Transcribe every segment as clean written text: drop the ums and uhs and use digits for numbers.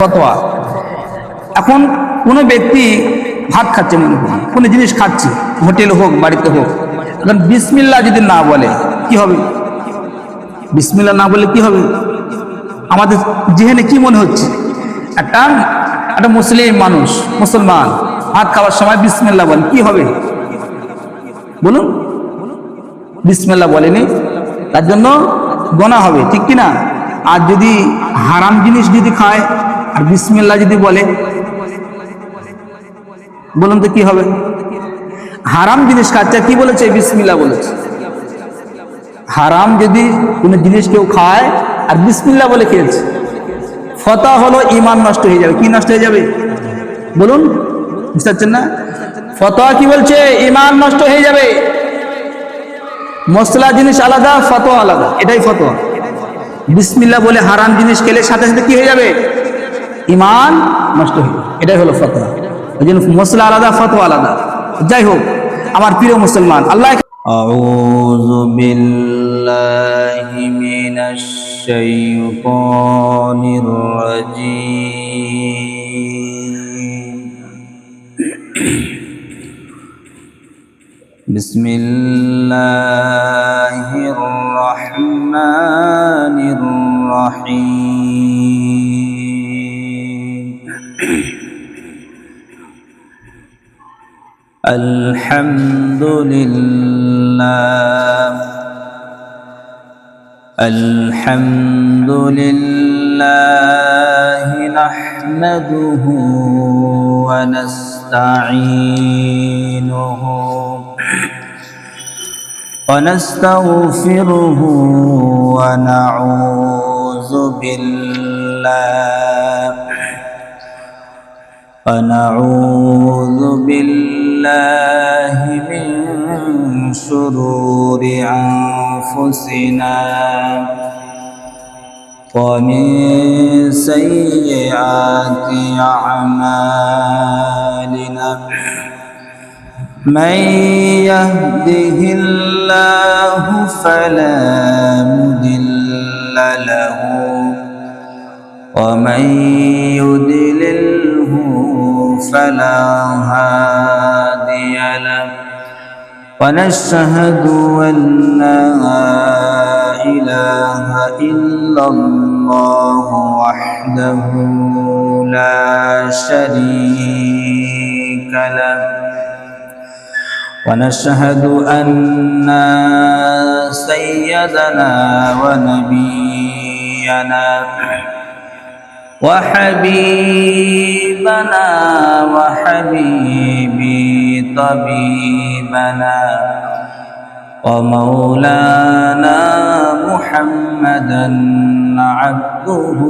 ফতোয়া। এখন কোনো ব্যক্তি ভাত খাচ্ছে, মনে করি কোনো জিনিস খাচ্ছে, হোটেল হোক বাড়িতে হোক, এখন বিসমিল্লাহ যদি না বলে কি হবে? বিসমিল্লাহ না বলে কি হবে? আমাদের যেখানে কি মনে হচ্ছে, একটা একটা মুসলিম মানুষ, মুসলমান ভাত খাওয়ার সময় বিসমিল্লাহ বলে কি হবে বলুন? বিসমিল্লাহ বলেনি, তার জন্য গোনাহ হবে, ঠিক কিনা? আর যদি হারাম জিনিস যদি খায় আর বিসমিল্লাহ যদি বলে, বলুন তো কি হবে? হারাম জিনিস খাচ্ছে, কি বলেছে? বিসমিল্লাহ বলেছে। হারাম যদি কোনো জিনিস কেউ খায় আর বিসমিল্লাহ বলে খেয়েছে, ফতোয়া হলো ঈমান নষ্ট হয়ে যাবে। কি নষ্ট হয়ে যাবে বলুন? বুঝতে পারছেন না? ফতোয়া কি বলছে? ঈমান নষ্ট হয়ে যাবে। মশলা জিনিস আলাদা, ফতোয়া আলাদা, এটাই ফতোয়া। বিসমিল্লাহ বলে হারাম জিনিস খেলে সাথে সাথে কি হয়ে যাবে? ঈমান নষ্ট হয়ে যাবে। এটাই হলো ফতোয়া। ওই জন্য মশলা আলাদা, ফতোয়া আলাদা। যাই হোক আমার প্রিয় মুসলমান, আল্লাহ أعوذ بالله من الشيطان الرجيم بسم الله الرحمن الرحيم الحمد لله نحمده ونستعينه ونستغفره ونعوذ بالله من شرور أنفسنا ومن سيئات أعمالنا من يهده الله فلا مضل له ومن يضلله فلا هادي له ونشهد أن لا إله إلا الله وحده لا شريك له ونشهد أن سيدنا ونبينا وحبيبنا وحبيبي طبيبنا ومولانا محمدا عبده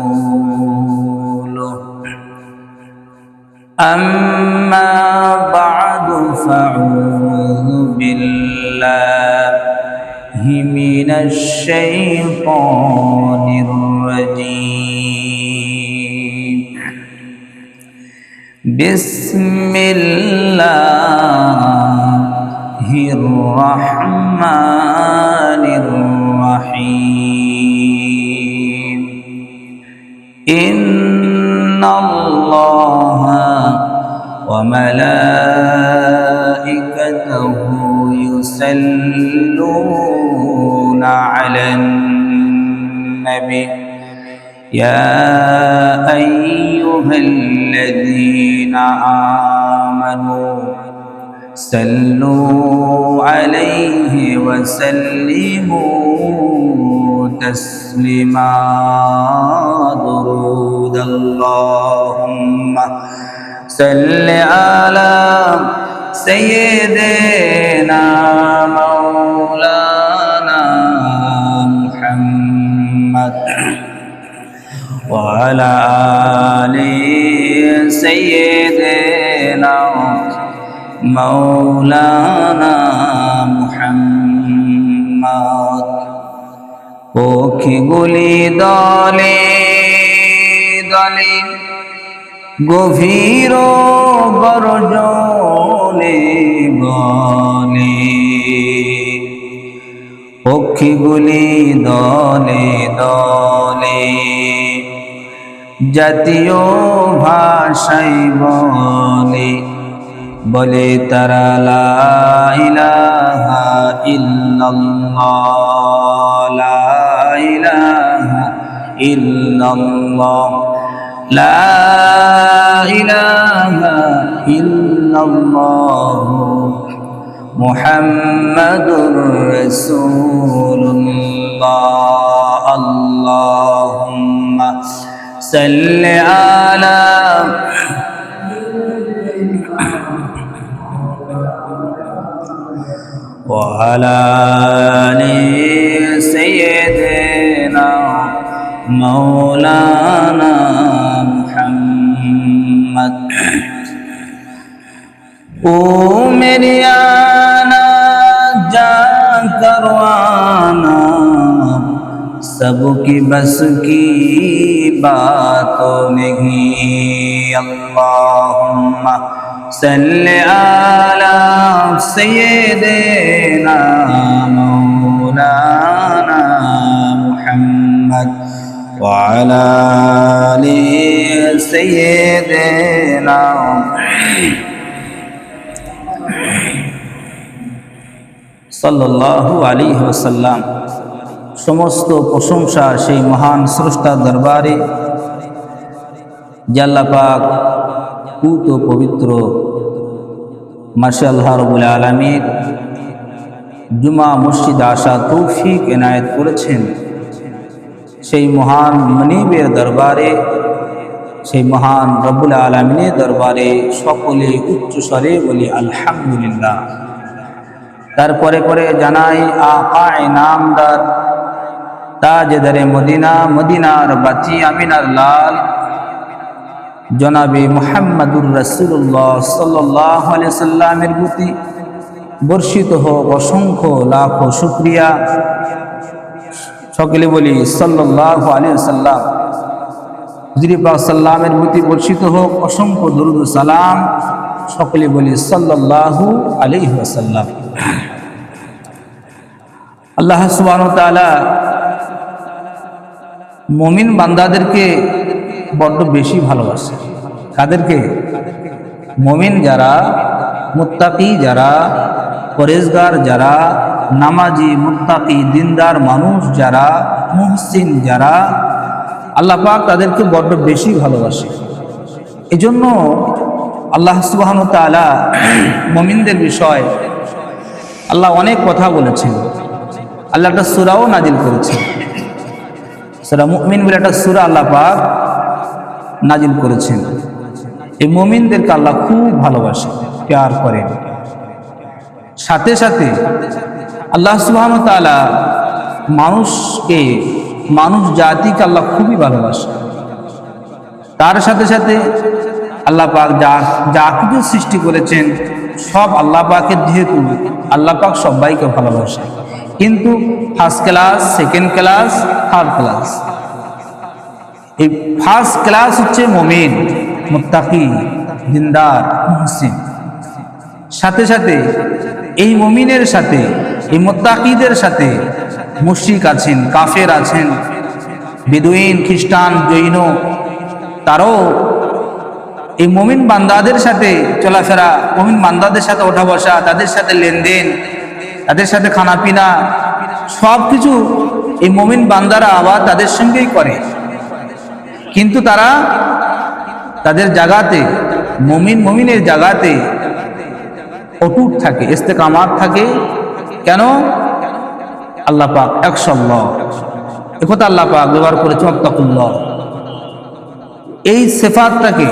ورسوله أما بعد فأعوذ بالله من الشيطان الرجيم بسم الله الرحمن الرحيم إن الله وملائكته يصلون على النبي يا أيها الذين آمنوا صلوا عليه وسلموا تسليما درود اللهم صل على سيدنا مولانا محمد وعلى آل سيدنا مولانا محمد পক্ষীগুলি দলে দলে গভীর গর্জনে বলে, পক্ষীগুলি দলে দলে জাতীয় ভাষাই বলে, বলে তারা লা ইলাহা ইল্লাল্লাহ, লা ইলাহা ইল্লাল্লাহ, লা ইলাহা ইল্লাল্লাহ, মুহাম্মাদুর রাসূলুল্লাহ। আল্লাহুম্মা সাল্লি আলা ওয়া আলা আলি সাইয়্যিদিনা মাওলানা মুহাম্মদ। ओ मेरी आना जा करवाना, सबकी बस की बातों नहीं। अल्लाहुम्मा सल्ली अला सय्यिदिना मौलाना मुहम्मद व अला आलि सय्यिदिना। সাল্লাল্লাহু আলাইহি ওয়াসাল্লাম। সমস্ত প্রশংসা সেই মহান স্রষ্টার দরবারে, যে আল্লাহ পাক পুত পবিত্র মাশাআল্লাহ রাব্বুল আলামিন জুমা মসজিদ আসা তৌফিক এনায়েত করেছেন। সেই মহান মনিবের দরবারে, সেই মহান রব্বুল আলামিনের দরবারে সকলে উচ্চস্বরে বলি আলহামদুলিল্লাহ। তারপরে পরে জানাই আকায়ে নামদার, তাজদারে মদিনা, মদিনার বাতি আমিনার লাল, জনাবে মুহাম্মাদুর রাসূলুল্লাহ সাল্লাল্লাহু আলাইহি সাল্লামের প্রতি বর্ষিত হোক অসংখ্য লাখো শুকরিয়া। সকলে বলি সাল্লাল্লাহু আলাইহি সাল্লাম। হুজুর পাক সাল্লামের প্রতি বর্ষিত হোক অসংখ্য দরুদ ও সালাম। সকলে বলি সাল্লাল্লাহু আলাইহি ওয়াসাল্লাম। আল্লাহ সুবহানাহু ওয়া তাআলা মুমিন বান্দাদেরকে বড্ড বেশি ভালোবাসে। কাদেরকে? মুমিন যারা, মুত্তাকি যারা, পরেজগার যারা, নামাজি মুত্তাকি দিনদার মানুষ যারা, মুহসিন যারা, আল্লাহ পাক তাদেরকে বড্ড বেশি ভালোবাসে। এজন্য আল্লাহ সুবহানাহু ওয়া তাআলা মুমিনদের বিষয় আল্লাহ অনেক কথা বলেছেন। আল্লাহ একটা সূরাও নাজিল করেছেন। সূরা মুমিন বলে একটা সূরা আল্লাহ পাক নাজিল করেছেন। এই মুমিনদেরকে আল্লাহ খুব ভালোবাসে, প্যার করেন। সাথে সাথে আল্লাহ সুবহানাহু ওয়া তাআলা মানুষকে, মানুষ জাতিকে আল্লাহ খুবই ভালোবাসে। তার সাথে সাথে আল্লাহ পাক যা কিছু সৃষ্টি করেছেন সব আল্লাহ পাকের, যেহেতু আল্লাহ পাক সবাইকে ভালোবাসে। কিন্তু first class, second class, third class. এই ফার্স্ট ক্লাস হচ্ছে মুমিন, মুত্তাকি, দিনদার, মুহসিন। সাথে সাথে এই মুমিনের সাথে, এই মুত্তাকিদের সাথে মুশরিক আছেন, কাফের আছেন, বেদুইন, খ্রিস্টান, জৈন, তারাও এই মুমিন বান্দাদের সাথে চলাফেরা, মুমিন বান্দাদের সাথে ওঠা বসা, তাদের সাথে লেনদেন, তাদের সাথে খানাপিনা, সব কিছু এই মুমিন বান্দারা আবার তাদের সঙ্গেই করে। কিন্তু তারা তাদের জায়গাতে, মুমিনের জায়গাতে অটুট থাকে, ইস্তেকামাত থাকে। কেন? আল্লাহ পাক একশাল্লাহ, একথা আল্লাহ পাক ব্যবহার করেছে, ওয়াত্তাকুল্লাহ। এই সিফাতটাকে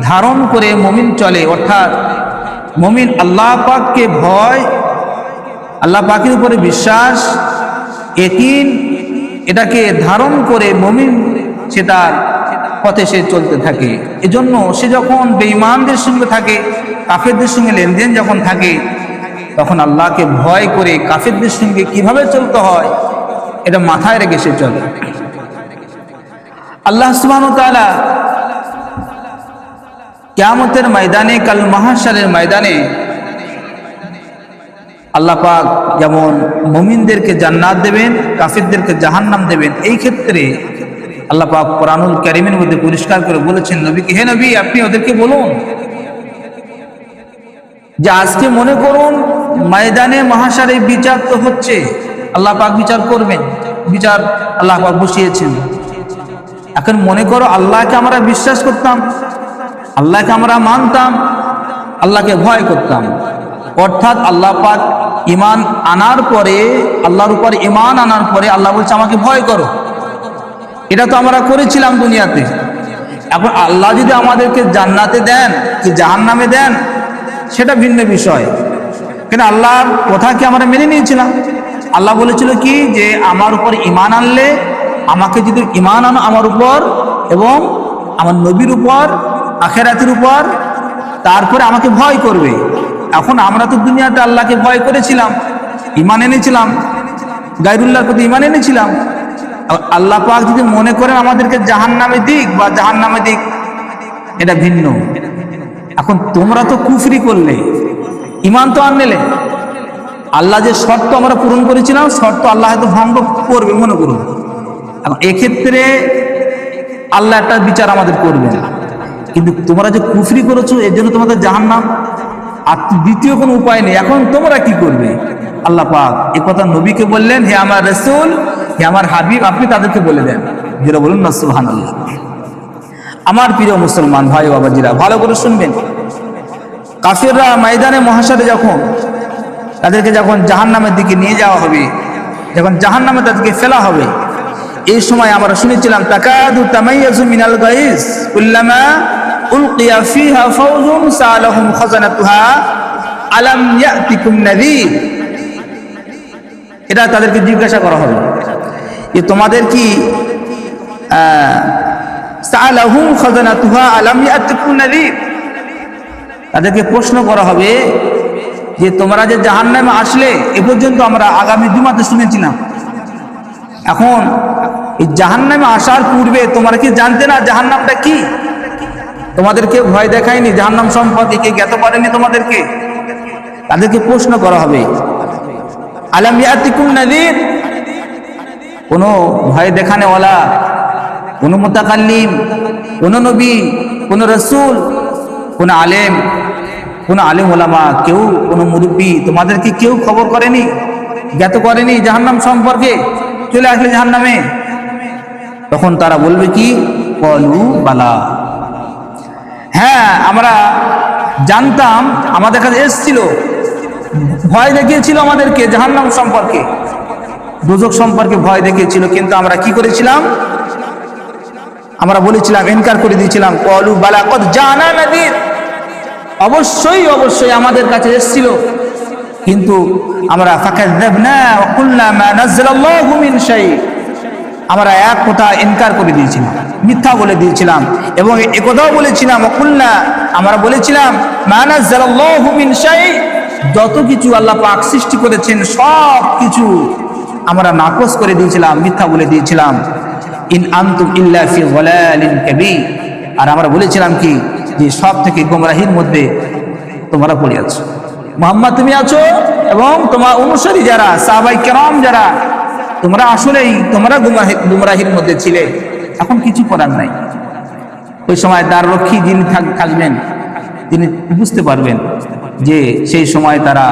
ধারণ করে মুমিন চলে, অর্থাৎ মুমিন আল্লাহ পাককে ভয়, আল্লাহ পাকের উপরে বিশ্বাস, ইয়াকিন, এটাকে ধারণ করে মুমিন সে তার পথে সে চলতে থাকে। এজন্য সে যখন বেঈমানদের সঙ্গে থাকে, কাফেরদের সঙ্গে লেনদেন যখন থাকে, তখন আল্লাহকে ভয় করে কাফেরদের সঙ্গে কিভাবে চলতে হয় এটা মাথায় রেখে সে চলে। আল্লাহ সুবহানাহু ওয়া তাআলা কিয়ামতের ময়দানে, কাল মাহশারের ময়দানে আল্লাহ পাক যেমন মুমিনদেরকে জান্নাত দেবেন, কাফেরদেরকে জাহান্নাম দেবেন। এই ক্ষেত্রে আল্লাহ পাক কোরআনুল কারীমের মধ্যে পরিষ্কার করে বলেছেন নবীকে, হে নবী আপনি ওদেরকে বলুন যে আজকে মনে করুন ময়দানে মহাশারে বিচার তো হচ্ছে, আল্লাহ পাক বিচার করবেন, বিচার আল্লাহ পাক বসিয়েছেন। এখন মনে করো আল্লাহকে আমরা বিশ্বাস করতাম, আল্লাহকে আমরা মানতাম, আল্লাহকে ভয় করতাম, অর্থাৎ আল্লাহ পাক ঈমান আনার পরে, আল্লাহর উপর ঈমান আনার পরে আল্লাহ বলছে আমাকে ভয় করো। এটা তো আমরা করেছিলাম দুনিয়াতে। এখন আল্লাহ যদি আমাদেরকে জান্নাতে দেন কি জাহান্নামে দেন সেটা ভিন্ন বিষয়, কিন্তু আল্লাহর কথা কি আমরা মেনে নিয়েছিলাম? আল্লাহ বলেছিল কি যে আমার উপর ঈমান আনলে, আমাকে যদি ঈমান আনো আমার উপর এবং আমার নবীর উপর, আখিরাতের উপর, তারপরে আমাকে ভয় করবে। এখন আমরা তো দুনিয়াতে আল্লাহকে ভয় করেছিলাম, ঈমান এনেছিলাম, গায়রুল্লাহর প্রতি ঈমান এনেছিলাম। আল্লাহ পাক যদি মনে করেন আমাদেরকে জাহান্নামে দিক বা জাহান্নামে দিক, এটা ভিন্ন। এখন তোমরা তো কুফরি করলে, ঈমান তো আনলে, আল্লাহ যে শর্ত আমরা পূরণ করেছিলাম শর্ত আল্লাহ হয়তো ভঙ্গ করবে মনে করুন। এখন এক্ষেত্রে আল্লাহ একটা বিচার আমাদের করবে না, কিন্তু তোমরা যে কুফরি করেছো এর জন্য তোমাদের জাহান্নাম, আর দ্বিতীয় কোনো উপায় নেই। এখন তোমরা কি করবে? আল্লাহ পাক এ কথা নবীকে বললেন, হে আমার রাসূল, হে আমার হাবিব, আপনি তাদেরকে বলে দেন। যেটা বলুন না সুবহানাল্লাহ। আমার প্রিয় মুসলমান ভাই বাবাজিরা ভালো করে শুনবেন, কাফিররা ময়দানে মহাশারে যখন তাদেরকে যখন জাহান্নামের দিকে নিয়ে যাওয়া হবে, যখন জাহান্নামে তাদেরকে ফেলা হবে, এই সময় আমরা শুনেছিলাম তাকাদু তামাইয়াজু মিনাল গাইজ কুল্লামা উলকিয়া ফিহা ফাওজুন সালাহুম খাজানাতুহা আলাম ইয়াতিকুম নাযীর। এটা তাদেরকে জিজ্ঞাসা করা হবে যে তোমাদের কি সালাহুম খাজানাতুহা আলাম ইয়াতিকুম নাযীর, তাদেরকে প্রশ্ন করা হবে যে তোমরা যে জাহান্নামে আসলে এ পর্যন্ত আমরা আগামী জুমাতে শুনেছিলাম, এখন এই জাহান্নামে আসার পূর্বে তোমরা কি জানতে না জাহান্নামটা কি? তোমাদেরকে ভয় দেখায়নি জাহান্নাম সম্পর্কে? কে জ্ঞাত করেনি তোমাদেরকে? তাদেরকে প্রশ্ন করা হবে আলাম ইয়াতিকুম নাযীর, কোনো ভয় দেখানেওয়ালা, কোনো মুতাকাল্লিম, কোনো নবী, কোনো রাসূল, কোনো আলেম ওলামা, কেউ কোনো মুরব্বী তোমাদেরকে কেউ খবর করেনি, জ্ঞাত করেনি জাহান্নাম সম্পর্কে? চলে আসলে জাহান্নামে, তখন তারা বলবে কি ক্বালু বালা, হ্যাঁ আমরা জানতাম, আমাদের কাছে এসেছিল, ভয় দেখিয়েছিল আমাদেরকে জাহান্নাম সম্পর্কে, দোজখ সম্পর্কে ভয় দেখিয়েছিল, কিন্তু আমরা কি করেছিলাম? আমরা বলেছিলাম, ইনকার করে দিয়েছিলাম। ক্বালু বালা কদ জানা নাযীর, অবশ্যই অবশ্যই আমাদের কাছে এসেছিল, কিন্তু আমরা ফাকাযযাবনা ওয়া কুলনা মা নাযালাল্লাহু মিন শাই, আমরা এক কথা ইনকার করে দিয়েছিলাম, মিথ্যা বলে দিয়েছিলাম, এবং একথাও বলেছিলাম ওয়া কুলনা, আমরা বলেছিলাম মা নাযালাল্লাহু মিন শাই, যত কিছু আল্লাহ পাক সৃষ্টি করেছেন সব কিছু আমরা নাকচ করে দিয়েছিলাম, মিথ্যা বলে দিয়েছিলাম। ইন আনতুম ইল্লা ফি যালালিন কাবীর, আর আমরা বলেছিলাম কি যে সব থেকে গোমরাহির মধ্যে তোমরা পড়ে আছো, মুহাম্মদ তুমি আছো এবং তোমার অনুসারী যারা সাহাবায়ে কেরাম যারা, তোমরা আসলেই তোমরা গুমরাহির মধ্যে ছিলে। এখন কিছু করার নাই। ওই সময় দ্বার রক্ষী যিনি থাকবেন তিনি বুঝতে পারবেন যে সেই সময় তারা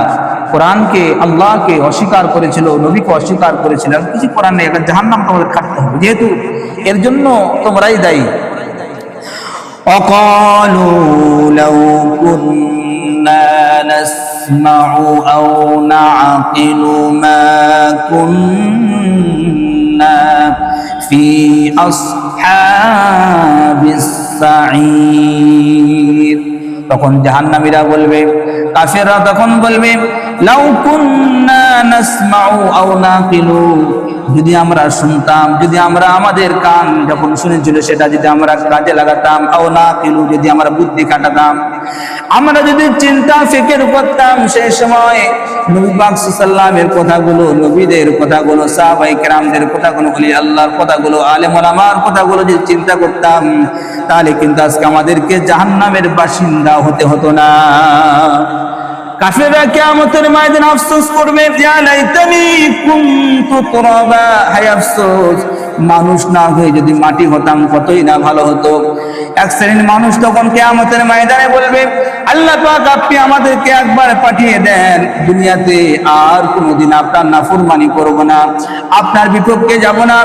কোরআনকে, আল্লাহকে অস্বীকার করেছিল, নবীকে অস্বীকার করেছিল। কিছু করার নেই, একটা জাহান্নাম তোমাদের কাটতে হবে, যেহেতু এর জন্য তোমরাই দায়ী। وقالوا لو كنا نسمع أو نعقل ما كنا في أصحاب السعير। তখন জাহান্নামীরা বলবে, কাফেররা তখন বলবে লাউ কুন্না নাসমাউ আও নাকিলু, যদি আমরা শুনতাম, যদি আমরা আমাদের কান যখন শুনেছিল সেটা যদি আমরা কাজে লাগাতাম, আও নাকিলু যদি আমরা বুদ্ধি খাটাতাম, আমরা যদি চিন্তা ফিকির করতাম, সেই সময় নবী পাক সাল্লাল্লাহু আলাইহি ওয়াসাল্লামের কথাগুলো, নবীদের কথাগুলো, সাহাবায়ে কেরামদের কথাগুলো, ওলি আল্লাহর কথাগুলো, আলেম ওলামার কথাগুলো যদি চিন্তা করতাম, তাহলে কিন্তু আজকে আমাদেরকে জাহান্নামের বাসিন্দা হতে হতো না। কাফেররা কিয়ামতের ময়দানে আফসোস করবে, ইয়া লাইতানি কুনতু তুরাবা, হায় আফসোস মানুষ না হয়ে যদি মাটি হতাম কতই না ভালো হতো। এক শ্রেণীর মানুষ তখন কিয়ামতের ময়দানে বলবে, আল্লাহ পাক আপনি আমাদেরকে একবার পাঠিয়ে দেন দুনিয়াতে, আর কোনোদিন আপনার নাফরমানি করব না, আপনার বিপক্ষে যাব না।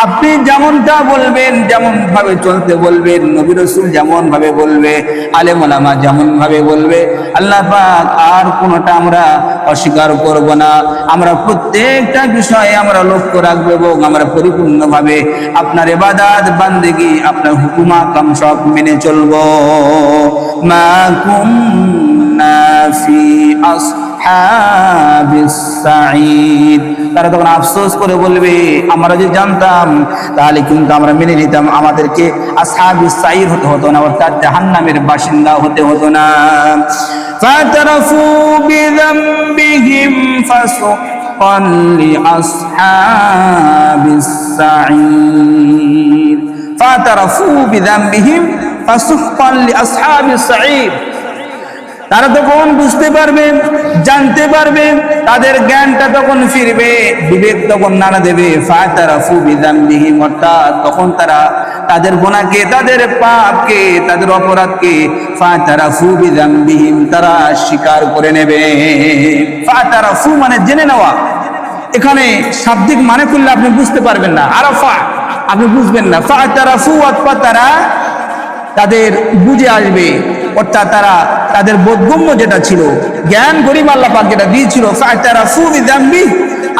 আপনি যেমনটা বলবেন, যেমন ভাবে চলতে বলবেন, নবী রাসূল যেমন ভাবে বলবে, আলেম ওলামা যেমন ভাবে বলবে, আল্লাহ পাক আর কোনোটা আমরা অস্বীকার করব না। আমরা প্রত্যেকটা বিষয়ে আমরা লক্ষ্য রাখবো এবং আমরা পরিপূর্ণভাবে আপনার ইবাদত বান্দেগী, আপনার হুকুম আহকাম সব মেনে চলবো। মা কুন্না ফি আসহাবিস সাঈদ, তারা তখন আফসোস করে বলবে, আমরা যদি জানতাম তাহলে কিন্তু আমরা মেনে নিতাম, আমাদেরকে আসহাবিস সাঈদ হতে হতো না, অর্থাৎ জাহান্নামের বাসিন্দা হতে হতো না। ফাতারাফু বিযামবিহিম ফাসুক্কান লিআসহাবিস সাঈদ, ফাতারাফু বিযামবিহিম ফাসুক্কান লিআসহাবিস সাঈদ। তারা তখন বুঝতে পারবে, জানতে পারবে, তাদের জ্ঞানটা তখন ফিরবে, বিবেক তখন নাড়া দেবে। ফাতারাফু বিযামবিহিম, অর্থাৎ তখন তারা তাদের গুনাহকে, তাদের পাপকে, তাদের অপরাধকে ফাতারাফু বিযামবিহিম তারা স্বীকার করে নেবে। ফাতারাফু মানে জেনে নেওয়া, এখানে শাব্দিক মানে করলে আপনি বুঝতে পারবেন না, আরাফা আপনি বুঝবেন না। ফাতারাফু অর্থাৎ তারা তাদের বুঝে আসবে, অর্থাৎ তারা তাদের বোধগম্য যেটা ছিল, জ্ঞান গরিব আল্লাহ পাক যেটা দিয়েছিল, ফাতারাফু বিযামবিহি,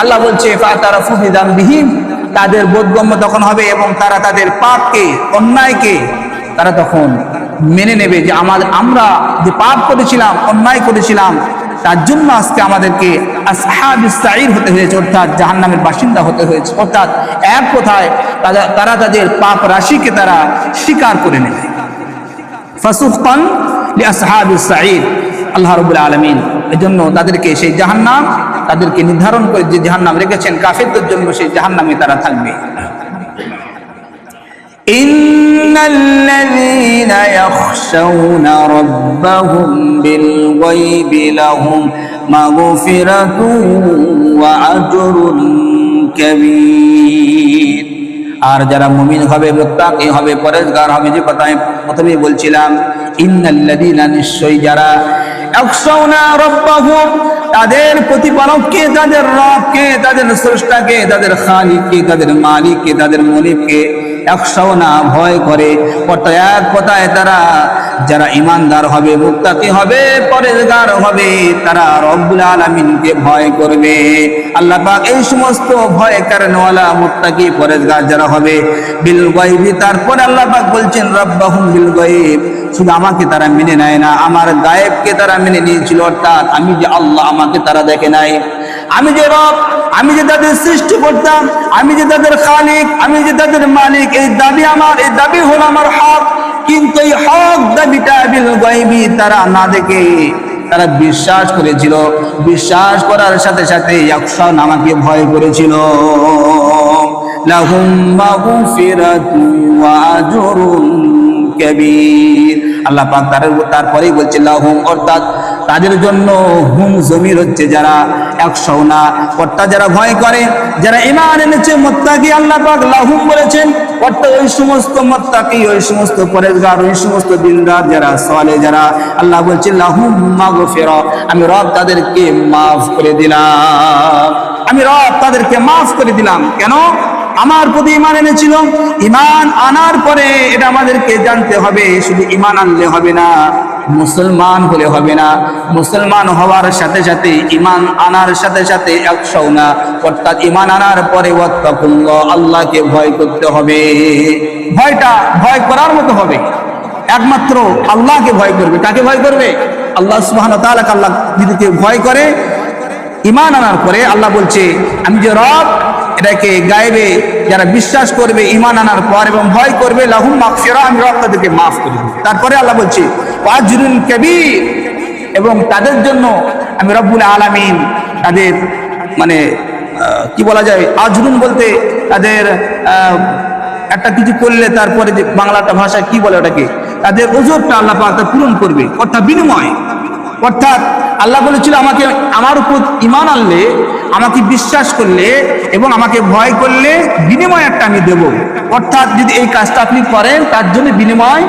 আল্লাহ বলছে ফাতারাফু বিযামবিহিম, তাদের বোধগম্য তখন হবে এবং তারা তাদের পাপকে, অন্যায়কে তারা তখন মেনে নেবে যে আমরা যে পাপ করেছিলাম, অন্যায় করেছিলাম, তার জন্য আজকে আমাদেরকে আসহাবিস সাঈর হতে হয়েছে, অর্থাৎ জাহান্নামের বাসিন্দা হতে হয়েছে। অর্থাৎ এক কথায় তারা তাদের পাপ রাশিকে তারা স্বীকার করে নেবে। ফাসুক্কান লিআসহাবিস সাঈর, আল্লাহ রাব্বুল আলামিন এজন্য তাদেরকে সেই জাহান্নাম, তাদেরকে নির্ধারণ করে যে জাহান্নাম রেখেছেন কাফেরদের জন্য, সেই জাহান্নামে তারা থাকবে। ইন্নাল্লাযীনা ইয়াখশাউনা রাব্বাহুম বিল গায়বি লাহুম মাগফিরাতুন ওয়া আজরুন কাবীর। আর যারা মুমিন হবে, মুত্তাকি হবে, পরেজগার হবে, যে কথা আমি প্রথমে বলছিলাম, ইন্নাল্লাযীনা, নিশ্চয়ই যারা, ইয়াখশাউনা রাব্বাহুম তাদের প্রতিপালককে, তাদের রবকে, তাদের স্রষ্টাকে, তাদের খালিককে, তাদের মালিককে, তাদের মুনিবকে ইয়াখশাউনা ভয় করে, অর্থাৎ এক কথায় তারা যারা ঈমানদার হবে, মুত্তাকি হবে, পরেজগার হবে, তারা রব্বুল আলামিনকে ভয় করবে। আল্লাহ পাক এই সমস্ত ভয় কারণওয়ালা মুত্তাকি পরেজগার যারা হবে বিল গায়বি, তারপরে আল্লাহ পাক বলছেন রাব্বাহুম বিল গায়ব, শুধু আমাকে তারা মেনে নেয় না, আমার গায়েবকে তারা মেনে নিয়েছিল, অর্থাৎ আমি যে আল্লাহ আমাকে তারা দেখে নাই, আমি যে রব, আমি যে তাদের সৃষ্টি করতাম, আমি যে তাদের খালিক, আমি যে তাদের মালিক, এই দাবি আমার, এই দাবি হলো আমার হক, কিন্তু এই হক দাবিটা বিল গায়বি তারা না দেখে তারা বিশ্বাস করেছিল, বিশ্বাস করার সাথে সাথে ইয়াখশাউনা আমাকে ভয় করেছিল। লাহুম মাগফিরাতুন ওয়া আজরুন কাবীর, আল্লাহ পাক তারপরেই বলছে লাহুম, অর্থাৎ তাদের জন্য, হুম জমির হচ্ছে যারা ইয়াখশাউনা, অর্থাৎ যারা ভয় করে, যারা ঈমান এনেছে, মুত্তাকি, আল্লাহ পাক লাহুম বলেছেন, অর্থাৎ ওই সমস্ত মুত্তাকি, ওই সমস্ত পরেজগার, ওই সমস্ত দিনদার যারা, সালেহ যারা, আল্লাহ বলছে লাহুম মাগফিরা, আমি রব তাদেরকে মাফ করে দিলাম, আমি রব তাদেরকে মাফ করে দিলাম। কেন? আমার প্রতি ঈমান এনেছিল। ঈমান আনার পরে এটা আমাদেরকে জানতে হবে, শুধু ঈমান আনলে হবে না, মুসলমান হলে হবে না, মুসলমান হওয়ার সাথে সাথে, ঈমান আনার সাথে সাথে ইয়াখশাউনা, অর্থাৎ ঈমান আনার পরে ওয়াত্তাকুল্লাহ, আল্লাহকে ভয় করতে হবে। ভয়টা ভয় করার মতো হবে, একমাত্র আল্লাহকে ভয় করবে। কাকে ভয় করবে? আল্লাহ সুবহানাহু ওয়া তাআলা। আল্লাহ যদি ভয় করে ঈমান আনার পরে, আল্লাহ বলছে আমি যে রব, এটাকে গায়েবে যারা বিশ্বাস করবে ঈমান আনার পর এবং ভয় করবে, লাহুম মাগফিরা, আমি রব তাদেরকে মাফ করে দেব। তারপরে আল্লাহ বলছে আজরুন কাবীর, এবং তাদের জন্য আমি রব্বুল আলামিন তাদের মানে কি বলা যায়, আজরুন বলতে তাদের একটা কিছু করলে তারপরে যে বাংলাটা ভাষায় কি বলে ওটাকে, তাদের ওজরটা আল্লাহ পাক পূরণ করবে, অর্থাৎ বিনিময়, অর্থাৎ আল্লাহ বলেছিল আমাকে আমার উপর ঈমান আনলে, আমাকে বিশ্বাস করলে এবং আমাকে ভয় করলে বিনিময় একটা আমি দেব। অর্থাৎ যদি এই কাজটা আপনি করেন তার জন্য বিনিময়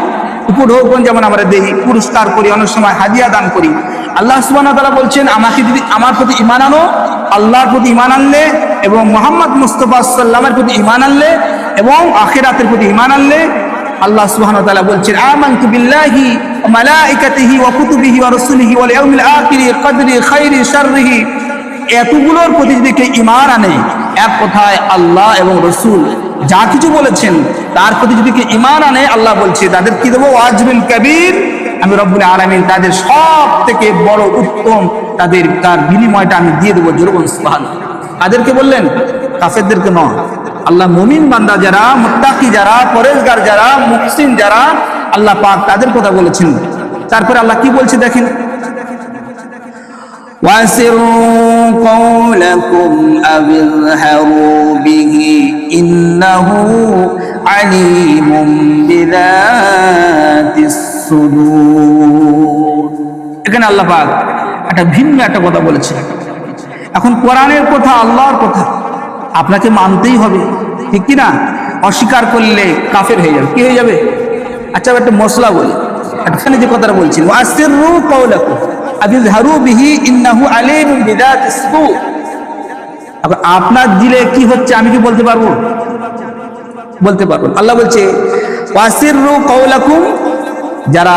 উপঢৌকন যেমন আমরা দেই, পুরস্কার করি, অনেক সময় হাদিয়া দান করি। আল্লাহ সুবহানাহু ওয়া তাআলা বলছেন আমাকে যদি আমার প্রতি ঈমান আনো, আল্লাহর প্রতি ঈমান আনলে এবং মুহাম্মদ মুস্তাফা সাল্লাল্লাহু আলাইহি ওয়াসাল্লামের প্রতি ঈমান আনলে এবং আখিরাতের প্রতি ঈমান আনলে, আল্লাহ সুবহানাহু ওয়া তাআলা বলছেন আমানতু বিল্লাহি ওয়া মালাইকাতিহি ওয়া কুতুবিহি ওয়া রাসূলিহি ওয়াল ইয়াউমিল আখিরি কদরি খাইরি শাররিহি, এতগুলোর প্রতি যদি কেউ ঈমান আনে, এক কথায় আল্লাহ এবং রাসূল যা কিছু বলেছেন তার প্রতি যদি কেউ ঈমান আনে, আল্লাহ বলছে তাদের কি দেবো? ওয়াজরুল কবির, আমি রব্বুল আলামিন তাদের সব থেকে বড় উত্তম তার বিনিময়টা আমি দিয়ে দেবো। জোরে বলুন সুবহানাল্লাহ। কাদেরকে বললেন? কাফেরদেরকে নয়। আল্লাহ মুমিন বান্দা যারা, মুত্তাকি যারা, পরেজগার যারা, মুহসিন যারা, আল্লাহ পাক তাদের কথা বলেছেন। তারপরে আল্লাহ কি বলছে দেখেন, وَأَسِرُّوا قَوْلَكُمْ أَوِ اجْهَرُوا بِهِ إِنَّهُ عَلِيمٌ بِذَاتِ الصُّدُورِ। এখানে আল্লাহ পাক একটা ভিন্ন একটা কথা বলেছেন। এখন কোরআনের কথা, আল্লাহর কথা আপনাকে মানতেই হবে, ঠিক কি না? অস্বীকার করলে কাফের হয়ে যাবে। কি হয়ে যাবে? আচ্ছা একটা মশলা বলি, এখানে যে কথাটা বলছি, ওয়াসিররু কাওলাকুম আযহারু বিহি ইন্নাহু আলিমুম বিযাতিস সুদূর। আপনার দিলে কি হচ্ছে আমি কি বলতে পারবো? বলতে পারবো। আল্লাহ বলছে ওয়াসিররু কাওলাকুম, যারা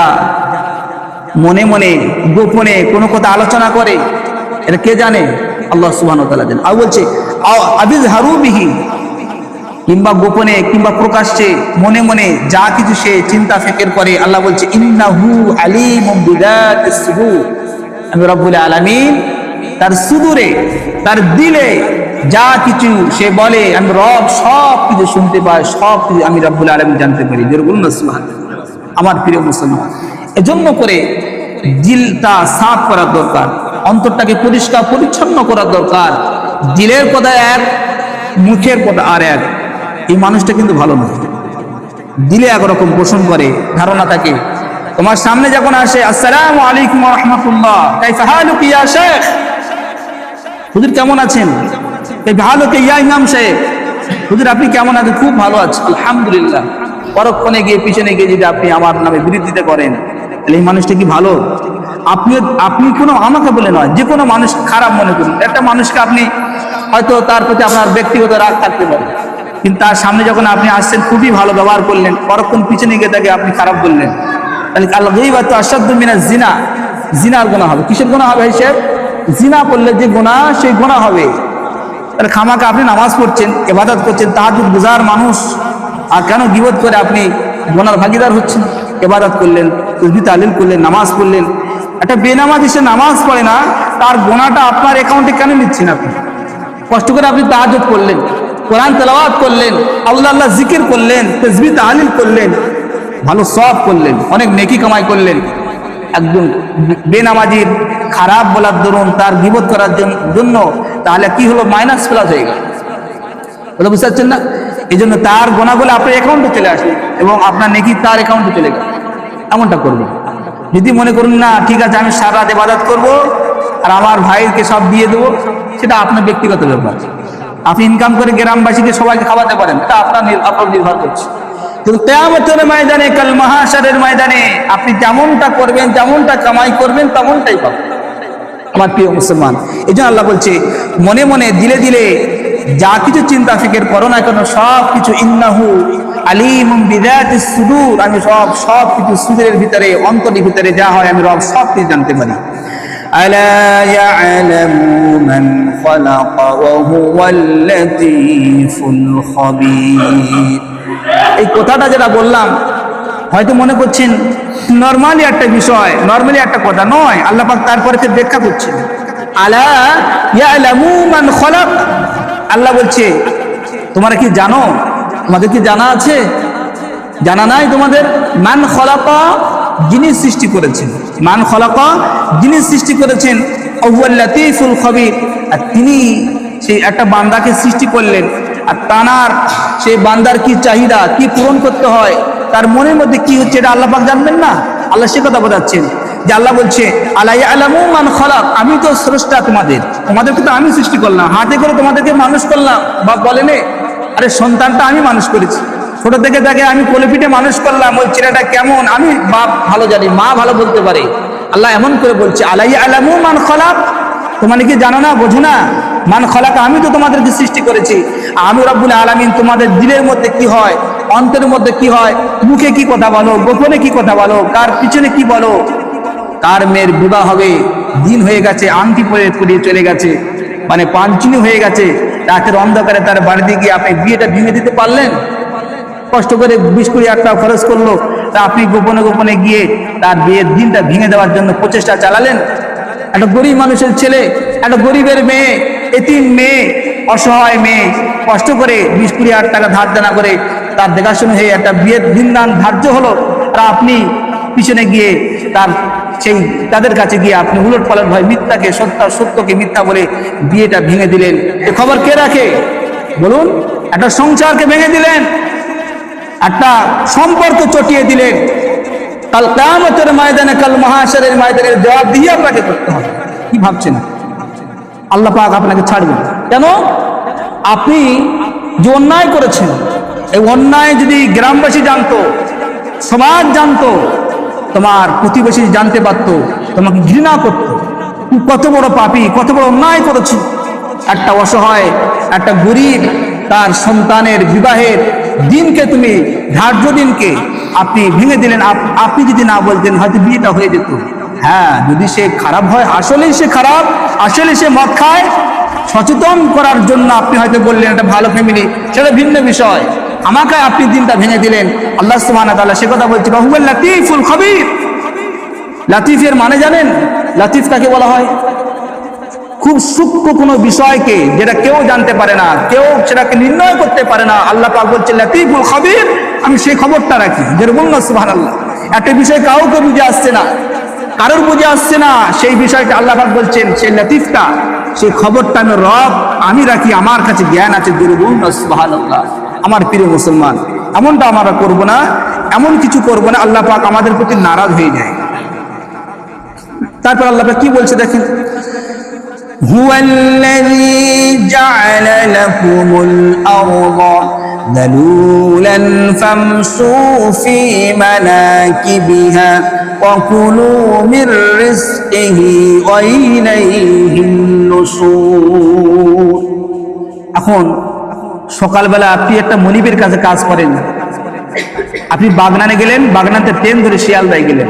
মনে মনে গোপনে কোনো কথা আলোচনা করে, এটা কে জানে? আল্লাহ সুবহানাহু ওয়া তাআলা জানেন। আর বলছে আযহারু বিহি, কিংবা গোপনে কিংবা প্রকাশ্যে মনে মনে যা কিছু সে চিন্তা ফিকির করে, আল্লাহ বলছে ইন্নাহু আলিমুম বিযাতিস সুদূর, আমি রব্বুল আলামিন তার সুদূরে, তার দিলে যা কিছু সে বলে আমি রব সব কিছু শুনতে পাই, সব কিছু আমি রব্বুল আলামিন জানতে পারি। জোরে বলুন না সুবহানাল্লাহ। আমার প্রিয় মুসলমান, এজন্য করে দিলটা সাফ করা দরকার, অন্তরটাকে পরিষ্কার পরিচ্ছন্ন করা দরকার। দিলের কথা এক, মুখের কথা আর এক। এই মানুষটা কিন্তু ভালো নয়। দিলে একরকম পোষণ করে, ধারণা থাকে। তোমার সামনে যখন আসে আসসালামু আলাইকুম ওয়া রাহমাতুল্লাহ, কাইফা হালুকা ইয়া শেখ, হুজুর কেমন আছেন? কাইফা হালুকা ইয়া ইমাম সাহেব, হুজুর আপনি কেমন আছেন? খুব ভালো আছি আলহামদুলিল্লাহ। পরক্ষণে গিয়ে পিছনে গিয়ে যদি আপনি আমার নামে বিরোধিতা করেন, তাহলে এই মানুষটা কি ভালো? আপনি কোনো আমাকে বলে নয়, যে কোনো মানুষ খারাপ মনে করুন। একটা মানুষকে আপনি হয়তো তার প্রতি আপনার ব্যক্তিগত রাগ থাকতে পারে, কিন্তু তার সামনে যখন আপনি আসছেন খুবই ভালো ব্যবহার করলেন, পরক্ষণ পিছনে গিয়ে তাকে আপনি খারাপ বললেন, তাহলে আল গীবাতু আশাদ্দু মিনাজ জিনা, জিনার গুনাহ হবে। কিসের গুনাহ হবে হিসেব? জিনা করলে যে গুনাহ, সেই গুনাহ হবে। তাহলে খামাকে আপনি নামাজ পড়ছেন, ইবাদত করছেন, তাহাজ্জুদ গুজার মানুষ, আর কেন গীবত করে আপনি গুনার ভাগীদার হচ্ছেন? ইবাদত করলেন, তাসবিহ তাহলিল করলেন, নামাজ পড়লেন। একটা বেনামাজি সে নামাজ পড়ে না, তার গুনাহটা আপনার অ্যাকাউন্টে কেন নিচ্ছেন? আপনি কষ্ট করে আপনি তাহাজ্জুদ করলেন, কোরআন তেলাওয়াত করলেন, আল্লাহ আল্লাহ জিকির করলেন, তাসবিহ তাহলিল করলেন, ভালো সওয়াব করলেন, অনেক নেকি কামাই করলেন। একজন বেনামাজির খারাপ বলার দরুন, তার গীবত করার জন্য, তাহলে কি হলো? মাইনাস প্লাস হয়ে গেল। বুঝতে পারছেন না? এই জন্য তার গোনাগুলো আপনার অ্যাকাউন্টে চলে আসবে এবং আপনার নেকি তার অ্যাকাউন্টে চলে গেল। এমনটা করবেন। যদি মনে করুন না ঠিক আছে আমি সারা রাত ইবাদত করবো আর আমার ভাইকে সব দিয়ে দেবো, সেটা আপনার ব্যক্তিগত ব্যাপার। আপনি ইনকাম করে গ্রামবাসীকে সবাইকে খাওয়াতে পারেন, এটা আপনার নির্ভর করছে। কিন্তু কিয়ামতের ময়দানে, কাল মাহশারের ময়দানে আপনি যেমনটা করবেন, যেমনটা কামাই করবেন, তেমনটাই পাবেন। আমার প্রিয় মুসলমান, এই জন্য আল্লাহ বলছে মনে মনে দিলে দিলে যা কিছু চিন্তা ফিকির করো না কেন, সব কিছু ইন্নাহু আলিমুম বিযাতিস সুদূর, আমি সব কিছু সুদূরের ভিতরে, অন্তরের ভিতরে যা হয় আমি রব সব কিছু জানতে পারি। আলা ইয়ালামু মান খালাকা ওয়া হুয়াল লাতীফুল খাবীর। এই কথাটা যেটা বললাম, হয়তো মনে করছেন নরমালি একটা বিষয়, নরমালি একটা কথা নয়। আল্লাহ পাক তারপরে ব্যাখ্যা করছেন, আলা ইয়ালামু মান খালাক। আল্লাহ বলছে তোমরা কি জানো? তোমাদের কি জানা আছে? জানা নাই তোমাদের? মান খালাকা, যিনি সৃষ্টি করেছেন। মান খালাকা, যিনি সৃষ্টি করেছেন। ওহুয়াল লাতীফুল খাবীর, আর তিনি সেই একটা বান্দাকে সৃষ্টি করলেন, আর তানার সেই বান্দার কি চাহিদা, কি পূরণ করতে হয়, তার মনের মধ্যে কি হচ্ছে, এটা আল্লাহ পাক জানবেন না? আল্লাহ সে কথা বোঝাচ্ছেন। যে আল্লাহ বলছে আলা ইয়ালামু মান খালাক, আমি তো স্রষ্টা তোমাদেরকে তো আমি সৃষ্টি করলাম, হাতে করে তোমাদেরকে মানুষ করলাম। বাপ বলেন, আরে সন্তানটা আমি মানুষ করেছি, ছোট থেকে তাকে আমি কোলে পিঠে মানুষ করলাম, ওই ছেলেটা কেমন আমি বাপ ভালো জানি, মা ভালো বলতে পারে। আল্লাহ এমন করে বলছে আলা ইয়ালামু মান খালাক, তোমরা কি জানো না, বোঝো না? মান খালাক, আমি তো তোমাদেরকে সৃষ্টি করেছি। আমি রব্বুল আলামিন তোমাদের দিলের মধ্যে কি হয়, অন্তরের মধ্যে কি হয়, মুখে কি কথা বলো, গোপনে কি কথা বলো, কার পিছনে কি বলো। কার মেয়ের বিবাহ হবে, দিন হয়ে গেছে, আংটি পরিয়ে চলে গেছে, মানে পাঞ্চিনি হয়ে গেছে, রাতের অন্ধকারে তার বাড়িতে গিয়ে আপনি বিয়েটা ভেঙে দিতে পারলেন? কষ্ট করে 20-20 টাকা খরচ করলো, তা আপনি গোপনে গোপনে গিয়ে তার বিয়ের দিনটা ভেঙে দেওয়ার জন্য প্রচেষ্টা চালালেন। একটা গরিব মানুষের ছেলে, একটা গরিবের মেয়ে, এতিম মেয়ে, অসহায় মেয়ে, কষ্ট করে 20-20 টাকা ধার দেনা করে তার দেখাশোনা হয়ে একটা বিয়ের দিন দান ধার্য হলো, আর আপনি পিছনে গিয়ে তাদের কাছে গিয়ে আপনি উলট পালট ভয় মিথ্যাকে সত্যকে মিথ্যা বলে বিয়েটা ভেঙে দিলেন। এ খবর কে রাখে বলুন? একটা সংসারকে ভেঙে দিলেন, একটা সম্পর্ক চটিয়ে দিলেন। কাল কিয়ামতের ময়দানে, কাল মাহশরের ময়দানে জবাবদিহি আপনাকে করতে হবে। কি ভাবছেন? আল্লাহ পাক আপনাকে ছাড়বেন কেন? আপনি যে অন্যায় করেছেন, এই অন্যায় যদি গ্রামবাসী জানতো, সমাজ জানতো, তোমার প্রতিবেশী জানতে পারতো, তোমাকে ঘৃণা করতো, কত বড় পাপী, কত বড় অন্যায় করেছি। একটা অসহায়, একটা গরিব, তার সন্তানের বিবাহের দিনকে তুমি, ধার্য দিনকে আপনি ভেঙে দিলেন। আপনি যদি না বলতেন হয়তো বিয়েটা হয়ে যেত। হ্যাঁ, যদি সে খারাপ হয়, আসলেই সে খারাপ, আসলে সে মদ খায়, সচেতন করার জন্য আপনি হয়তো বললেন একটা ভালো ফ্যামিলি, সেটা ভিন্ন বিষয়। আমাকে আপনি দিনটা ভেঙে দিলেন। আল্লাহ সুবহানাহু ওয়া তাআলা সে কথা বলছে, হুয়াল লাতীফুল খবীর। লাতিফের মানে জানেন? লাতিফ কাকে বলা হয়? খুব সূক্ষ্ম কোনো বিষয়কে, যেটা কেউ জানতে পারে না, কেউ সেটাকে নির্ণয় করতে পারে না, আল্লাহ পাক বলছে লাতীফুল খবীর, আমি সেই খবরটা রাখি। যেটা বলুন না সুবহানাল্লাহ। একটা বিষয় কাউকে বুঝে আসছে না, কারোর বুঝে আসছে না, সেই বিষয়টা আল্লাহ পাক বলছেন সেই লাতিফটা, সেই খবরটা আমি রব, আমি রাখি, আমার কাছে জ্ঞান আছে। যেটা বলুন না সুবহানাল্লাহ। আমার প্রিয় মুসলমান, এমনটা আমরা করব না, এমন কিছু করব না আল্লাহ পাক আমাদের প্রতি নারাজ হয়ে যায়। তারপর আল্লাহ পাক কি বলছে দেখেন, হুয়াল্লাযী জা'আলা লাকুমুল আরদা যালুলান ফামশু ফি মানাকিবিহা ওয়া কুলু মির রিজকিহি ওয়া ইলাইহিন নুশুর। এখন সকালবেলা আপনি একটা মনিবের কাছে কাজ করেন, আপনি বাগনানে গেলেন, বাগনাতে ট্রেন ধরে শিয়ালদায় গেলেন।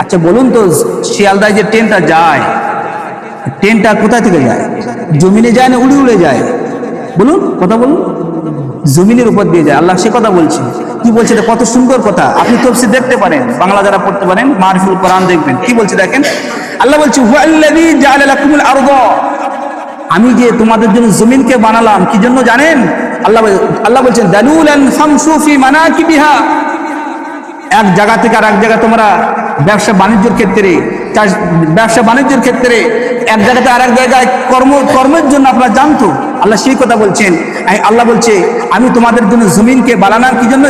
আচ্ছা বলুন তো, শিয়ালদায় যে ট্রেনটা যায়, ট্রেনটা কোথায় থেকে যায়? জমিনে যায় না উড়ে উড়ে যায়? বলুন, কথা বলুন। জমিনের উপর দিয়ে যায়। আল্লাহ সে কথা বলছে। কি বলছে? কত সুন্দর কথা। আপনি তাফসীর দেখতে পারেন, বাংলা যারা পড়তে পারেন, মারিফুল কোরআন দেখবেন। কি বলছে দেখেন, আল্লাহ বলছে হুয়াল্লাযী জা'আলা লাকুমুল আরদা, আমি যে তোমাদের জন্য জমিনকে বানালাম, কি জন্য জানেন? আল্লাহ বলছেন যালুলান ফামশু ফি মানাকিবিহা, এক জায়গা থেকে আর এক জায়গা তোমরা ব্যবসা বাণিজ্যের ক্ষেত্রে, এক জায়গাতে আর এক জায়গায় কর্মের জন্য আপনারা জানতো। আল্লাহ সেই কথা বলছেন। আল্লাহ বলছে আমি তোমাদের জন্য জমিনকে বানালাম, কি জন্য?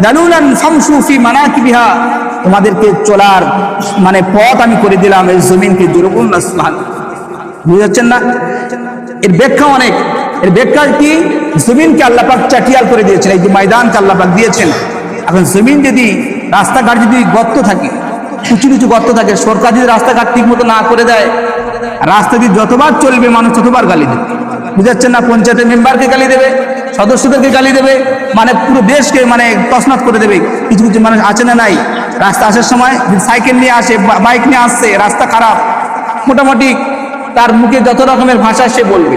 যালুলান ফামশু ফি মানাকিবিহা, তোমাদেরকে চলার মানে পথ আমি করে দিলাম এই জমিনকে। জুরুবুন নাসমান, বুঝাচ্ছেন না? এর ব্যাখ্যা অনেক। এর ব্যাখ্যা কি? জমিনকে আল্লাহ পাক চাটিয়াল করে দিয়েছেন, এই যে ময়দানকে আল্লাহ পাক দিয়েছেন। এখন জমিন যদি, রাস্তাঘাট যদি গর্ত থাকে, উঁচু নিচু গর্ত থাকে, সরকার যদি রাস্তাঘাট ঠিক মতো না করে দেয়, রাস্তা দিয়ে যতবার চলবে মানুষ ততবার গালি দেবে। বুঝাচ্ছেন না? পঞ্চায়েতের মেম্বারকে গালি দেবে, সদস্যদেরকে গালি দেবে, মানে পুরো দেশকে মানে তছনছ করে দেবে। কিছু কিছু মানুষ আছে না নাই, রাস্তা আসার সময় সাইকেল নিয়ে আসে, বাইক নিয়ে আসছে, রাস্তা খারাপ, মোটামুটি তার মুখে যত রকমের ভাষা সে বলবে।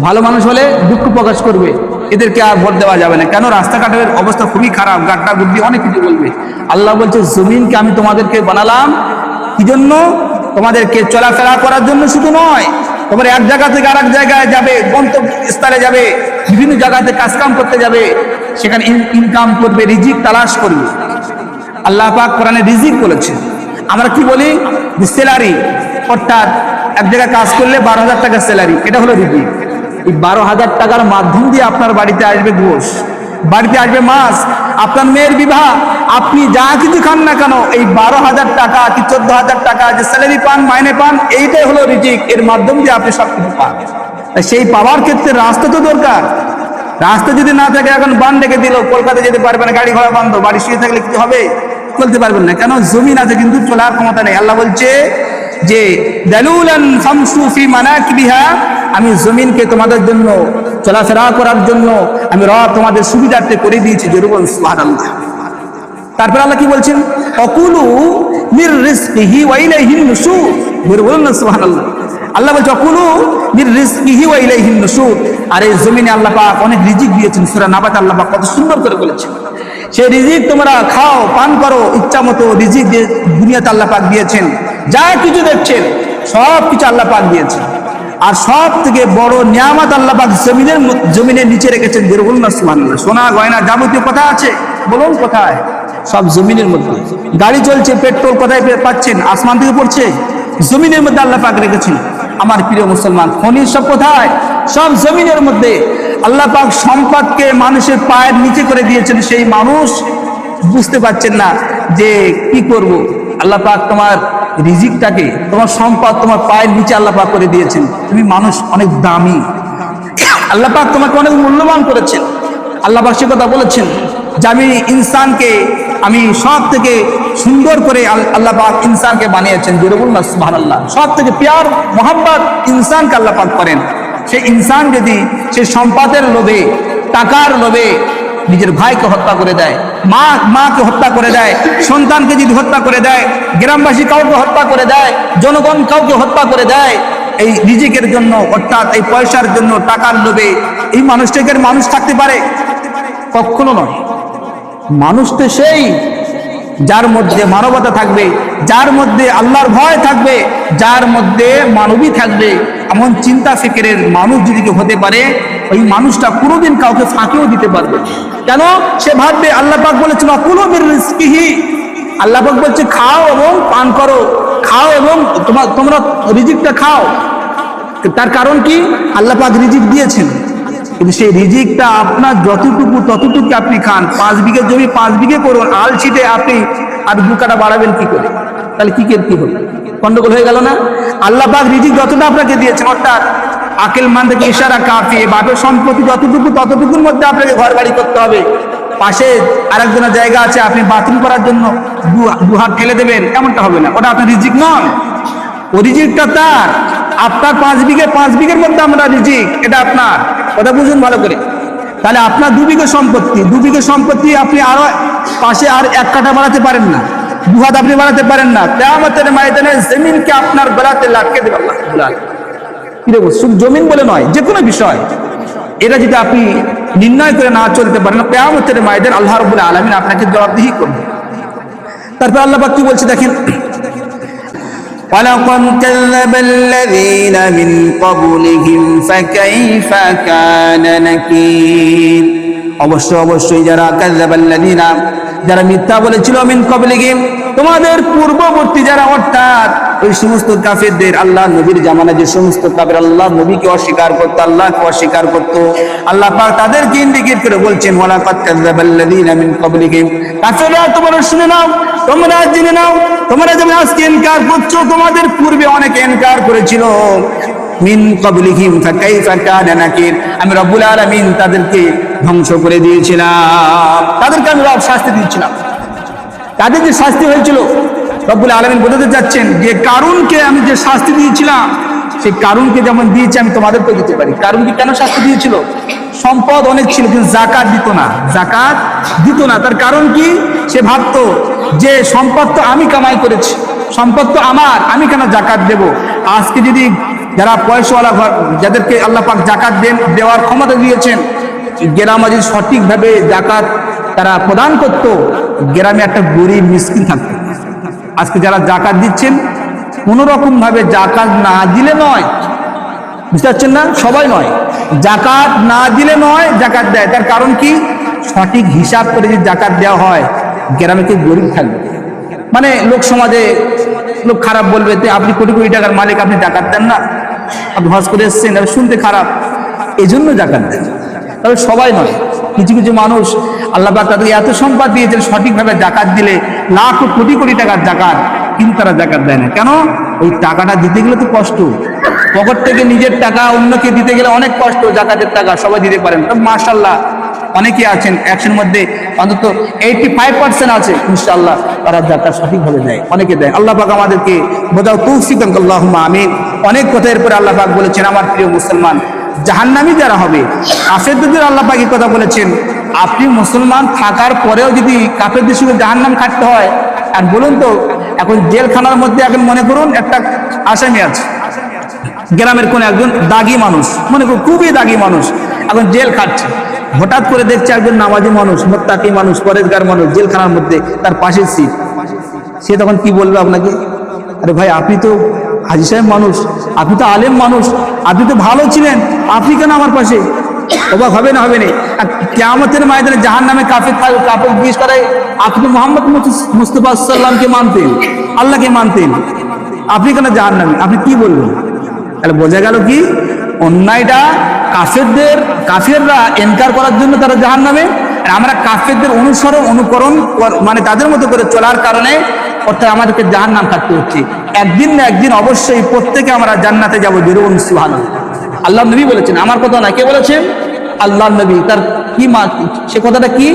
ভালো মানুষ হলে দুঃখ প্রকাশ করবে, এদেরকে আর ভোট দেওয়া যাবে না, কেন? রাস্তাঘাটের অবস্থা খুবই খারাপ, গাড্ডা গুড্ডি অনেক কিছু বলবে। আল্লাহ বলছে জমিনকে আমি তোমাদেরকে বানালাম কি জন্য? তোমাদেরকে চলাফেরা করার জন্য শুধু নয়, তোমরা এক জায়গা থেকে আর এক জায়গায় যাবে, গন্তব্যস্থলে যাবে, বিভিন্ন জায়গাতে কাজকাম করতে যাবে, সেখানে ইনকাম করবে, রিজিক তালাশ করবে। আল্লাহ পাক কোরআনে রিজিক বলেছেন। আমরা কি বলি? স্যালারি, অর্থাৎ এক জায়গায় কাজ করলে 12,000 টাকা স্যালারি, এটা হলো রিজিক। এই 12,000 টাকার মাধ্যম দিয়ে আপনার বাড়িতে আসবে গোশ, বাড়িতে আসবে মাস, আপনার মেয়ের বিবাহ, আপনি যা কিছু খান না কেন এই 12,000 টাকা কি 14,000 টাকা যে স্যালারি পান, মাইনে পান, এইটাই হলো রিজিক, এর মাধ্যম দিয়ে আপনি সব কিছু পান। সেই পাওয়ার ক্ষেত্রে রাস্তা তো দরকার। রাস্তা যদি না থাকে, এখন বান ডেকে দিল, কলকাতা যেতে পারবে না, গাড়ি ঘোড়া বন্ধ, বাড়ি শুয়ে থাকলে কিছু হবে? চলতে পারবেন না। কেন? জমিন আছে কিন্তু চলার ক্ষমতা নেই। আল্লাহ বলছে যে দালুলান ফামশু ফি মানাকিবিহা, আমি জমিনকে তোমাদের জন্য চলাফেরা করার জন্য আমি রব তোমাদের সুবিধার্থে করে দিয়েছি। জোরে বলুন সুবহানাল্লাহ। তারপর আল্লাহ কি বলছেন? অকুলু মির রিজকিহি ওয়া ইলাইহিন নুশুর। জোরে বলুন না সুবহানাল্লাহ। আল্লাহ বলছে অকুলু মির রিজকিহি ওয়া ইলাইহিন নুশুর। আর এই জমিনে আল্লাহ পাক অনেক রিজিক দিয়েছেন। সূরা নাবাত আল্লাহ পাক কত সুন্দর করে বলেছেন, সেই রিজিক তোমরা খাও, পান করো, ইচ্ছা মতো রিজিক দিয়ে দুনিয়াতে আল্লাহ পাক দিয়েছেন। যা কিছু দেখছেন সব কিছু আল্লাহ পাক দিয়েছেন। আর সব থেকে বড় নিয়ামত আল্লাহ পাক জমিনের নিচে রেখেছেন। জোরে বলুন না সুবহানাল্লাহ। সোনা গয়না যাবতীয় কথা আছে, বলুন কোথায়? সব জমিনের মধ্যে। গাড়ি চলছে, পেট্রোল কোথায় পাচ্ছেন? আসমান থেকে পড়ছে? জমিনের মধ্যে আল্লাহ পাক রেখেছেন। আমার প্রিয় মুসলমান, খনিজ সব কোথায়? সব জমিনের মধ্যে। আল্লাহ পাক সম্পদকে মানুষের পায়ের নিচে করে দিয়েছেন, সেই মানুষ বুঝতে পারছেন না যে কি করব। আল্লাহ পাক তোমার রিজিকটাকে, তোমার সম্পদ তোমার পায়ের নিচে আল্লাহ পাক করে দিয়েছেন। তুমি মানুষ অনেক দামি, আল্লাহ পাক তোমাকে অনেক মূল্যবান করেছেন। আল্লাহ পাক সে কথা বলেছেন যে আমি ইনসানকে, আমি সব থেকে সুন্দর করে আল্লাহ পাক ইনসানকে বানিয়েছেন। জোরে বলুন না সুবহানাল্লাহ। সব থেকে প্যার মোহাব্বত ইনসানকে আল্লাহ পাক করেন। সেই ইনসান যদি সে সম্পদের লোভে, টাকার লোভে নিজের ভাইকে হত্যা করে দেয়, মাকে হত্যা করে দেয়, সন্তানকে যদি হত্যা করে দেয়, গ্রামবাসী কাউকে হত্যা করে দেয়, জনগণ কাউকে হত্যা করে দেয় এই রিজিকের জন্য, অর্থাৎ এই পয়সার জন্য, টাকার লোভে, এই মানুষটাকে মানুষ থাকতে পারে? কখনো নয়। মানুষ তো সেই যার মধ্যে মানবতা থাকবে, যার মধ্যে আল্লাহর ভয় থাকবে, যার মধ্যে মানবী থাকবে। এমন চিন্তা ফিকিরের মানুষ যদি কেউ হতে পারে, ওই মানুষটা কোনোদিন কাউকে ফাঁকিও দিতে পারবে। কেন? সে ভাববে, আল্লাহ পাক বলেছেন অকুলু মির রিজকিহি, আল্লাহ পাক বলছে খাও এবং পান করো, খাও এবং তোমরা রিজিকটা খাও। তার কারণ কি? আল্লাহ পাক রিজিক দিয়েছেন, কিন্তু সেই রিজিকটা আপনার যতটুকু ততটুকু আপনি খান। 5 বিঘে জমি 5 বিঘে করুন, আল ছিটে আপনি আর 2 কাটা বাড়াবেন কি করে? তাহলে কি হবে? গন্ডগোল হয়ে গেল না? আল্লাহ পাক রিজিক যতটা আপনাকে দিয়েছেন, অর্থাৎ আকেল মান থেকে ইশারা কাফি, বাপের সম্পত্তি যতটুকু ততটুকুর মধ্যে আপনাকে ঘর বাড়ি করতে হবে। পাশে আরেকজনের জায়গা আছে, আপনি বাথরুম করার জন্য 2 হাত ফেলে দেবেন, এমনটা হবে না। ওটা আপনার রিজিক নয়, ও রিজিকটা তার। আপনার 5 বিঘের মধ্যে আমরা রিজিক, এটা আপনার। কথা বুঝুন ভালো করে। তাহলে আপনার 2 বিঘে সম্পত্তি আপনি আরো পাশে আর 1 কাঠা বাড়াতে পারেন না, 2 হাত আপনি বাড়াতে পারেন না। কিয়ামতের ময়দানে জমিনকে আপনার গলাতে লাটকে দেবে আল্লাহ রাব্বুল আলামিন। কি রে, শুধু জমিন বলে নয়, যে কোনো বিষয় এটা যদি আপনি নির্ণয় করে না চলতে পারেন, কিয়ামতের ময়দানে আল্লাহ রাব্বুল আলামিন আপনাকে জবাবদিহি করবে। তারপর আল্লাহ পাক কি বলছে দেখেন, ولقد كذب الذين من قبلهم فكيف كان نكير। অবশ্যই যারা কাযাবাল্লাযিনা, যারা মিথ্যা বলেছিল, মিন ক্বাবলিহিম, তোমাদের পূর্ববর্তী যারা, অর্থাৎ ওই সমস্ত কাফেরদের, আল্লাহ নবীর জামানা যে সমস্ত কাফের আল্লাহ নবীকে অস্বীকার করতো, আল্লাহকে অস্বীকার করতো, আল্লাহ পাক তাদেরকে ইন্ডিকেট করে বলছেন ওয়ালাকাদ কাযাবাল্লাযিনা মিন ক্বাবলিহিম। কাফেররা তোমরা শুনে নাও, তোমরা জেনে নাও, তোমরা যেমন আজকে ইনকার করছো, তোমাদের পূর্বে অনেকে ইনকার করেছিল। মিন ক্বাবলিহিম ফাকাইফা কানা নাকির, আমি রব্বুল আলামিন তাদেরকে ধ্বংস করে দিয়েছিলাম, তাদেরকে আমি রব শাস্তি দিয়েছিলাম। তাদের যে শাস্তি হয়েছিল, রব্বুল আলামিন বোঝাতে যাচ্ছেন যে কারুনকে আমি যে শাস্তি দিয়েছিলাম, সেই কারুনকে যেমন দিয়েছি আমি তোমাদেরকে দিতে পারি। কারুনকে কেন শাস্তি দিয়েছিল? সম্পদ অনেক ছিল, কিন্তু জাকাত দিত না। তার কারণ কি? সে ভাবতো যে সম্পদ তো আমি কামাই করেছি, সম্পদ তো আমার, আমি কেন জাকাত দেব? আজকে যদি যারা পয়সাওয়ালা ঘর, যাদেরকে আল্লাহ পাক জাকাত দেওয়ার ক্ষমতা দিয়েছেন, গ্রামে যদি সঠিকভাবে জাকাত তারা প্রদান করতো, গ্রামে একটা গরিব মিসকিন থাকতো। আজকে যারা জাকাত দিচ্ছেন, কোন রকম ভাবে জাকাত না দিলে নয়, বুঝতে পারছেন না? সবাই নয়, জাকাত না দিলে নয়, জাকাত দেয়। তার কারণ কি? সঠিক হিসাব করে যদি জাকাত দেওয়া হয়, গ্রামে কি গরিব থাকবে? মানে লোক সমাজে লোক খারাপ বলবে, আপনি কোটি কোটি টাকার মালিক, আপনি জাকাত দেন না, আপনি হজ করে এসছেন, শুনতে খারাপ, এই জন্য জাকাত দেন। তবে সবাই নয়, কিছু কিছু মানুষ আল্লাহ পাক তাদেরকে এত সম্পদ দিয়েছেন, সঠিকভাবে জাকাত দিলে লাখ ও কোটি কোটি টাকার জাকাত, কিন্তু তারা জাকাত দেয় না। কেন? ওই টাকাটা দিতে গেলে তো কষ্ট, পকেট থেকে নিজের টাকা অন্যকে দিতে গেলে অনেক কষ্ট। জাকাতের টাকা সবাই দিতে পারেন, মাশাআল্লাহ অনেকে আছেন, 100-এর মধ্যে অন্তত 85% আছে ইনশাআল্লাহ তারা জাকাত সঠিকভাবে দেয়, অনেকে দেয়। আল্লাহ পাক আমাদেরকে বোঝাও তৌফিক দান, আল্লাহুম্মা আমিন। অনেক কথা এরপরে আল্লাহ পাক বলেছেন, আমার প্রিয় মুসলমান জাহান্নামী যারা হবে, কাফেরদের আল্লাহ পাক এই কথা বলেছেন, আপনি মুসলমান থাকার পরেও যদি কাফেরদের সঙ্গে জাহান্নাম কাটতে হয়, আর বলুন তো এখন জেলখানার মধ্যে এখন মনে করুন একটা আসামি আছে, গ্রামের কোন একজন দাগী মানুষ, মনে করুন খুবই দাগী মানুষ, এখন জেল খাটছে। হঠাৎ করে দেখছে একজন নামাজি মানুষ, মুত্তাকি মানুষ, পরেজগার মানুষ জেলখানার মধ্যে, তার পাশের সিট। সে তখন কি বলবে আপনাকে? আরে ভাই, আপনি তো হাজী সাহেব মানুষ, আপনি তো আলেম মানুষ, আপনি তো ভালো ছিলেন, আপনি কেন আমার পাশে? অবাক হবে না? হবে না? আর কিয়ামতের ময়দানে জাহান্নামে কাফের থাকবে, কাফের জিজ্ঞেস করে, আপনি মোহাম্মদ মুস্তাফা সাল্লামকে মানতেন, আল্লাহকে মানতেন, আপনি কেন জাহান্নামী? আপনি কি বলবেন? তাহলে বোঝা গেল কি অন্যায়টা কাফেররা এনকার করার জন্য তারা জাহান্নামে, আর আমরা কাফেরদের অনুকরণ মানে তাদের মতো করে চলার কারণে অর্থাৎ আমাদেরকে জাহান্নাম কাটতে হচ্ছে। একদিন না একদিন অবশ্যই প্রত্যেকে আমরা জান্নাতে যাবো। বেরোন সুবহানাল্লাহ। আল্লাহ নবী বলেছেন, আমার কথা না, কে বলেছেন? আল্লাহ নবী। তার কি সে কথাটা কি?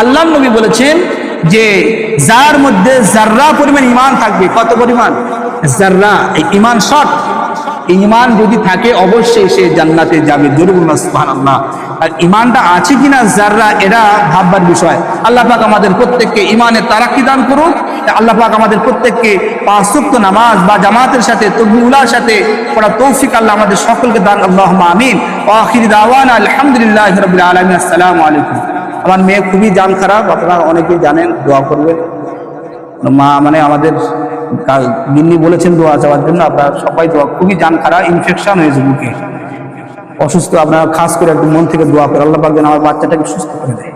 আল্লাহ নবী বলেছেন যে যার মধ্যে জাররা পরিমাণ ঈমান থাকবে। কত পরিমাণ? জাররা। ঈমান শর্ট, ঈমান যদি থাকে অবশ্যই সে জান্নাতে যাবে। জরুর সুবহানাল্লাহ। আর ঈমানটা আছে কিনা জাররা, এটা ভাববার বিষয়। আল্লাহ পাক আমাদের প্রত্যেককে ঈমানে তারাক্কি দান করুন। আল্লাহ পাক আমাদের প্রত্যেককে 5 ওয়াক্ত নামাজ বা জামাতের সাথে তাকবীরুল্লাহর সাথে পড়া তৌফিক আল্লাহ আমাদের সকলকে দান। আল্লাহুম্মা আমিন। ওয়া আখিরু দাওয়ানা আলহামদুলিল্লাহি রাব্বিল আলামিন। আসসালামু আলাইকুম। আমার মেয়ে খুবই জান খারাপ, আপনারা অনেকেই জানেন, দোয়া করবেন। মা মানে আমাদের গিন্নি বলেছেন দোয়া চাওয়ার জন্য, আপনারা সবাই দোয়া। খুবই জান খারাপ, ইনফেকশন হয়েছে বুকে, অসুস্থ। আপনারা খাস করে একটু মন থেকে দোয়া করে আল্লাহ পাক যেন আমার বাচ্চাটাকে সুস্থ করে দেয়।